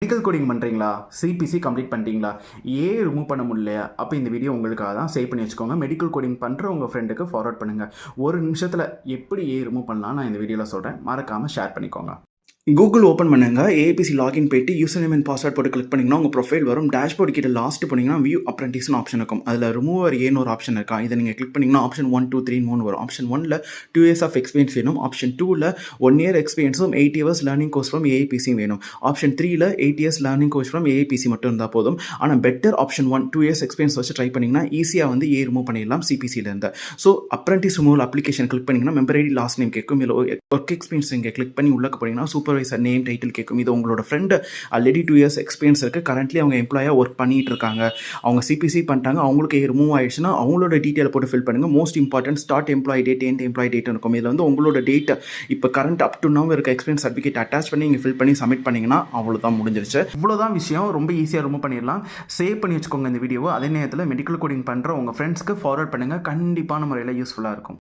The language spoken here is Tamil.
மெடிக்கல் கோடிங் பண்ணுறீங்களா? சிபிசி கம்ப்ளீட் பண்ணிட்டீங்களா? ரிமூவ் பண்ண முடியலையா? அப்போ இந்த வீடியோ உங்களுக்காக தான். சேவ் பண்ணி வச்சுக்கோங்க. மெடிக்கல் கோடிங் பண்ணுற உங்கள் ஃப்ரெண்டுக்கு ஃபார்வர்ட் பண்ணுங்கள். ஒரு நிமிஷத்தில் எப்படி ரிமூவ் பண்ணலாம் நான் இந்த வீடியோவில் சொல்கிறேன். மறக்காமல் ஷேர் பண்ணிக்கோங்க. கூகுள் ஓப்பன் பண்ணுங்க. ஏபிசி லாகின் போயிட்டு யூசர் நேம் அண்ட் பாஸ்வேர்ட் போட்டு கிளிக் பண்ணிங்கன்னா உங்கள் ப்ரொஃபைல் வரும். டேஷ்போர்ட் கிட்ட லாஸ்ட் பண்ணிங்கன்னா வியூ அப்ரெண்டிஸ்னு ஆப்ஷன் இருக்கும். அதில் ரிமூவர் ஏன்னு ஒரு ஆப்ஷன் இருக்கா, இதை நீங்கள் கிளிக் பண்ணிங்கன்னா ஆப்ஷன் 1, 2, 3 3 வரும். ஆப்ஷன் 1ல் 2 years ஆஃப் எக்ஸ்பீரியன்ஸ் வேணும். ஆப்ஷன் 2ல் 1 year எக்ஸ்பீரியன்ஸும் 8 years லேர்னிங் கோர்ஸ் ஃப்ரம் ஏஐபிசியும் வேணும். ஆப்ஷன் 3ல் 8 years learning course from AIPC மட்டும் இருந்தால் போதும். ஆனால் பெட்டர் ஆப்ஷன் 1 2 years எக்ஸ்பீரியன்ஸ் வச்சு ட்ரை பண்ணிங்கன்னா ஈஸியாக ரிமூவ் பண்ணிடலாம் சிபிசியிலேருந்து. So apprentice removal application click பண்ணிங்கன்னா மெம்பர் ஐடி லாஸ்ட் நேம் கேட்கும். இல்லை ஒர்க் எக்ஸ்பீரியன்ஸ் இங்கே கிளிக் பண்ணி உள்ளே போனீங்கன்னா சூப்பர்வைசர் நேம் டைட்டில் கேட்கும். இது உங்களோட ஃப்ரெண்டு ஆல்ரெடி 2 years எக்ஸ்பீரியன்ஸ் இருக்குது, கரண்ட்லி அவங்க எம்ப்ளாயாக ஒர்க் பண்ணிட்டு இருக்காங்க, அவங்க சிபிசி பண்ணிட்டாங்க, அவங்களுக்கு ரிமூவ் ஆயிடுச்சுன்னா அவங்களோட டீட்டெயில் போட்டு ஃபில் பண்ணுங்கள். Most important start employ date, end employ date இருக்கும். இதில் உங்களோட டேட்டை இப்போ கரண்ட் அப் டு நவ் இருக்க எக்ஸ்பீரியன்ஸ் சர்டிஃபிகேட் அட்டாச் பண்ணி நீங்கள் ஃபில் பண்ணி சப்மிட் பண்ணிங்கன்னா அவ்வளோதான், முடிஞ்சிருச்சு. இவ்வளோதான் விஷயம். ரொம்ப ஈஸியாக ரிமூவ் பண்ணிடலாம். சேவ் பண்ணி வச்சுக்கோங்க இந்த வீடியோவை. அதே நேரத்தில் மெடிக்கல் கோடிங் பண்ணுற உங்கள் ஃப்ரெண்ட்ஸ்க்கு ஃபார்வர்ட் பண்ணுங்கள். கண்டிப்பான முறையில் யூஸ்ஃபுல்லாக இருக்கும்.